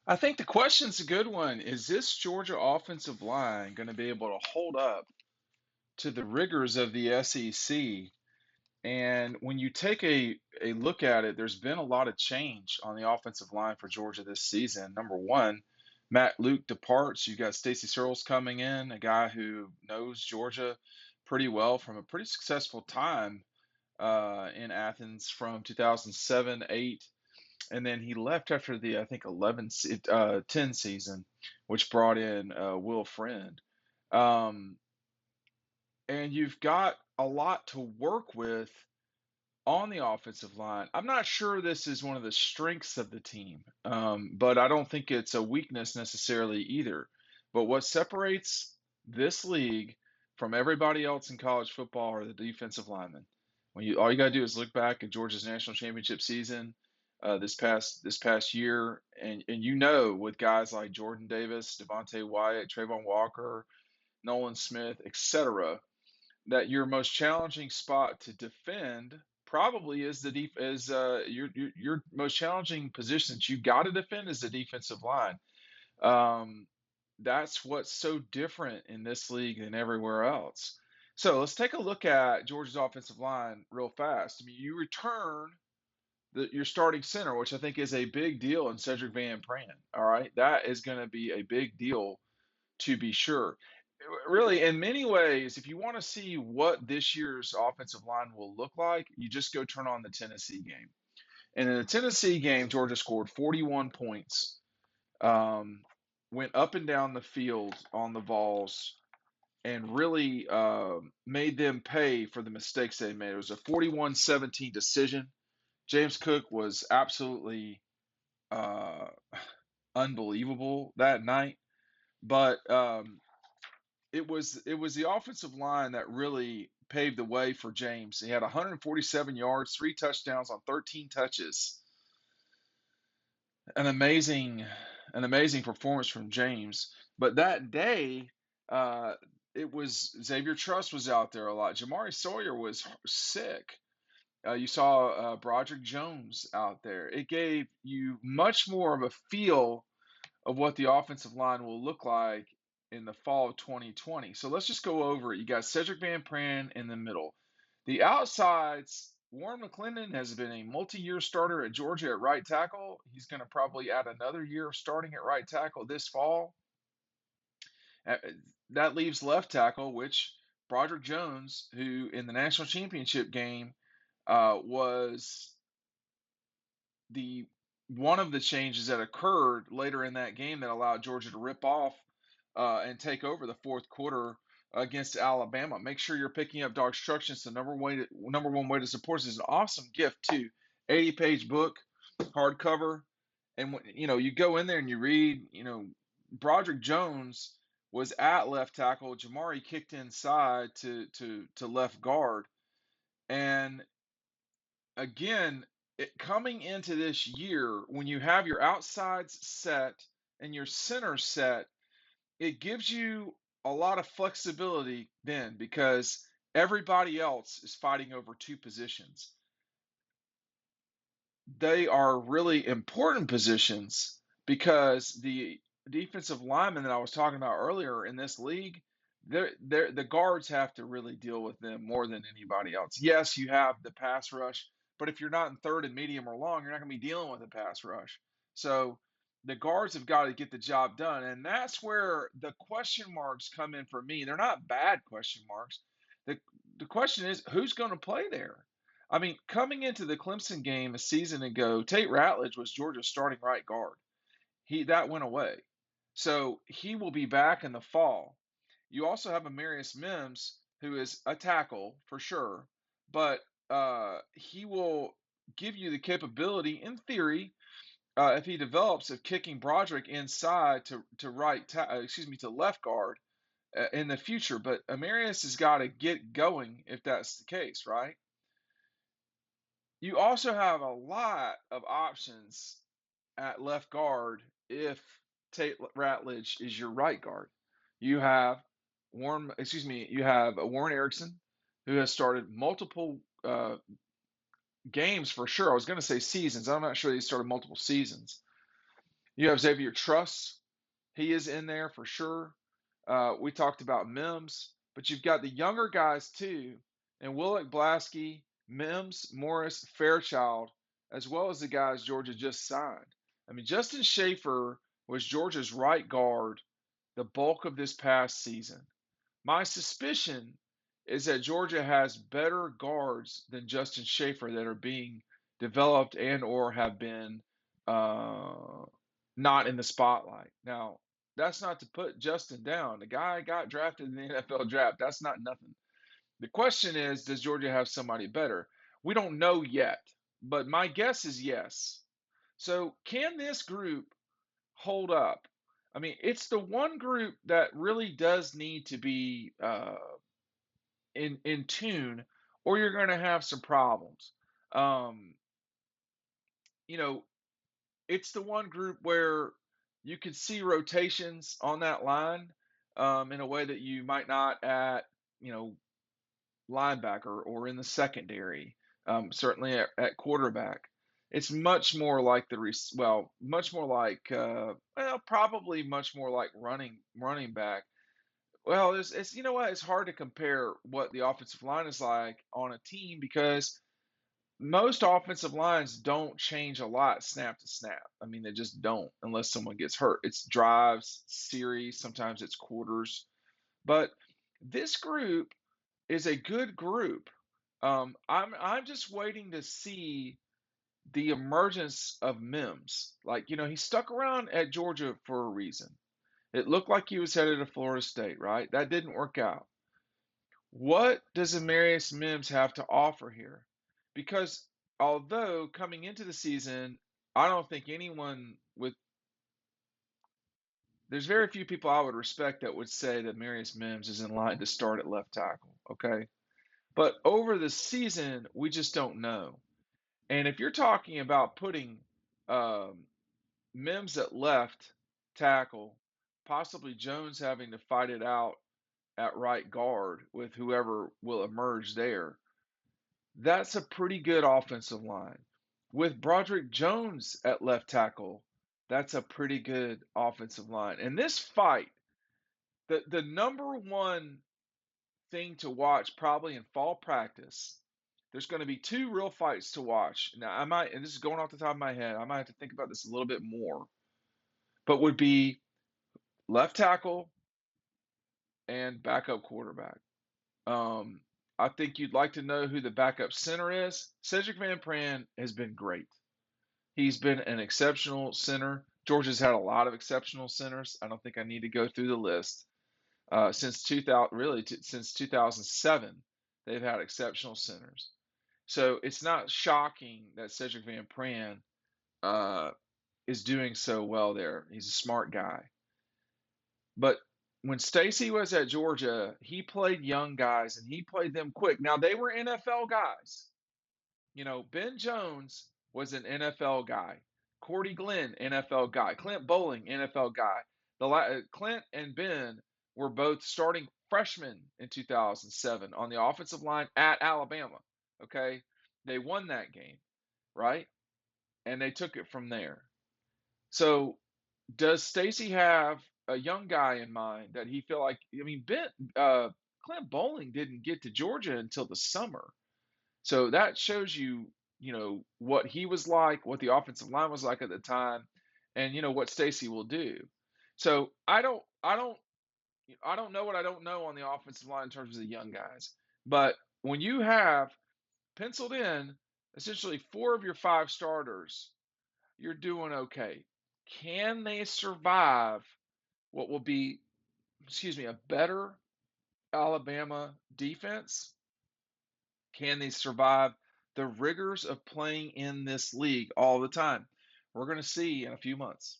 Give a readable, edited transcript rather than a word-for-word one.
I think the question's a good one. Is this Georgia offensive line going to be able to hold up to the rigors of the SEC? And when you take a look at it, there's been a lot of change on the offensive line for Georgia this season. Number one, Matt Luke departs. You got Stacy Searles coming in, a guy who knows Georgia pretty well from a pretty successful time in Athens from 2007, 8, and then he left after the I think 10 season, which brought in Will Friend. Um, and you've got a lot to work with on the offensive line. I'm not sure this is one of the strengths of the team, but I don't think it's a weakness necessarily either. But what separates this league from everybody else in college football are the defensive linemen. When you all you got to do is look back at Georgia's national championship season this past year, and with guys like Jordan Davis, Devontae Wyatt, Trayvon Walker, Nolan Smith, etc., that your most challenging spot to defend probably is the def is your most challenging position that you got to defend is the defensive line. Um, that's what's so different in this league than everywhere else. So let's take a look at Georgia's offensive line real fast. I mean, you return your starting center, which I think is a big deal in Cedric Van Pran. All right, that is going to be a big deal to be sure. Really, in many ways, if you want to see what this year's offensive line will look like, you just go turn on the Tennessee game. And in the Tennessee game, Georgia scored 41 points, um, went up and down the field on the Vols, and really made them pay for the mistakes they made. It was a 41-17 decision. James Cook was absolutely uh, unbelievable that night. But it was the offensive line that really paved the way for James. He had 147 yards, 3 touchdowns on 13 touches. An amazing performance from James. But that day, uh, it was Xavier Truss was out there a lot. Jamari Sawyer was sick. You saw Broderick Jones out there. It gave you much more of a feel of what the offensive line will look like in the fall of 2020. So let's just go over it. You got Cedric Van Pran in the middle. The outsides, Warren McClendon has been a multi-year starter at Georgia at right tackle. He's going to probably add another year of starting at right tackle this fall. Uh, That leaves left tackle, which Broderick Jones, who in the national championship game was the one of the changes that occurred later in that game that allowed Georgia to rip off and take over the fourth quarter against Alabama. Make sure you're picking up DAWGSTRUCTION. It's the number one way to support us. It's an awesome gift too. 80-page book, hardcover, and you go in there and you read. Broderick Jones was at left tackle. Jamari kicked inside to left guard, and again, coming into this year, when you have your outsides set and your center set, it gives you a lot of flexibility then because everybody else is fighting over two positions. They are really important positions because the defensive linemen that I was talking about earlier in this league, the guards have to really deal with them more than anybody else. Yes, you have the pass rush, but if you're not in third and medium or long, you're not going to be dealing with a pass rush. So the guards have got to get the job done, and that's where the question marks come in for me. They're not bad question marks. The the question is who's going to play there? I mean, coming into the Clemson game a season ago, Tate Ratledge was Georgia's starting right guard. That went away. So he will be back in the fall. You also have Amarius Mims, who is a tackle for sure, but he will give you the capability, in theory, if he develops, of kicking Broderick inside to left guard in the future. But Amarius has got to get going if that's the case, right? You also have a lot of options at left guard if Tate Ratledge is your right guard. You have Warren Erickson, who has started multiple games for sure. I was going to say seasons. I'm not sure he started multiple seasons. You have Xavier Truss. He is in there for sure. We talked about Mims, but you've got the younger guys too, and Willick Blasky, Mims, Morris, Fairchild, as well as the guys Georgia just signed. I mean, Justin Schaefer was Georgia's right guard the bulk of this past season. My suspicion is that Georgia has better guards than Justin Schaefer that are being developed and or have been uh, not in the spotlight. Now, that's not to put Justin down. The guy got drafted in the NFL draft. That's not nothing. The question is, does Georgia have somebody better? We don't know yet, but my guess is yes. So, can this group hold up? I mean, it's the one group that really does need to be in tune, or you're going to have some problems. Um, you know, it's the one group where you can see rotations on that line in a way that you might not at you know linebacker or in the secondary. Certainly at quarterback. It's much more like much more like probably much more like running back. Well, it's you know what? It's hard to compare what the offensive line is like on a team because most offensive lines don't change a lot snap to snap. I mean, they just don't unless someone gets hurt. It's drives, series, sometimes it's quarters. But this group is a good group. I'm just waiting to see the emergence of Mims. Like, he stuck around at Georgia for a reason. It looked like he was headed to Florida State, right? That didn't work out. What does Amarius Mims have to offer here? Because although coming into the season, I don't think anyone with there's very few people I would respect that would say that Amarius Mims is in line to start at left tackle, okay? But over the season, we just don't know. And if you're talking about putting um, Mims at left tackle, possibly Jones having to fight it out at right guard with whoever will emerge there, that's a pretty good offensive line. With Broderick Jones at left tackle, that's a pretty good offensive line. And this fight, the number one thing to watch probably in fall practice, there's going to be two real fights to watch. Now, I might, and this is going off the top of my head, I might have to think about this a little bit more, but would be left tackle and backup quarterback. Um, I think you'd like to know who the backup center is. Cedric Van Pran has been great. He's been an exceptional center. Georgia's had a lot of exceptional centers. I don't think I need to go through the list. Since 2000, really since 2007, they've had exceptional centers. So it's not shocking that Cedric Van Pran uh, is doing so well there. He's a smart guy. But when Stacy was at Georgia, he played young guys and he played them quick. Now they were NFL guys. Ben Jones was an NFL guy. Cordy Glenn, NFL guy. Clint Bowling, NFL guy. Clint and Ben were both starting freshmen in 2007 on the offensive line at Alabama. Okay, they won that game, right? And they took it from there. So, does Stacy have a young guy in mind that he feel like? I mean, Clint Bowling didn't get to Georgia until the summer. So that shows you, what he was like, what the offensive line was like at the time, and what Stacy will do. So I don't know what I don't know on the offensive line in terms of the young guys. But when you have penciled in essentially four of your five starters, you're doing okay. Can they survive what will be, excuse me, a better Alabama defense? Can they survive the rigors of playing in this league all the time? We're going to see in a few months.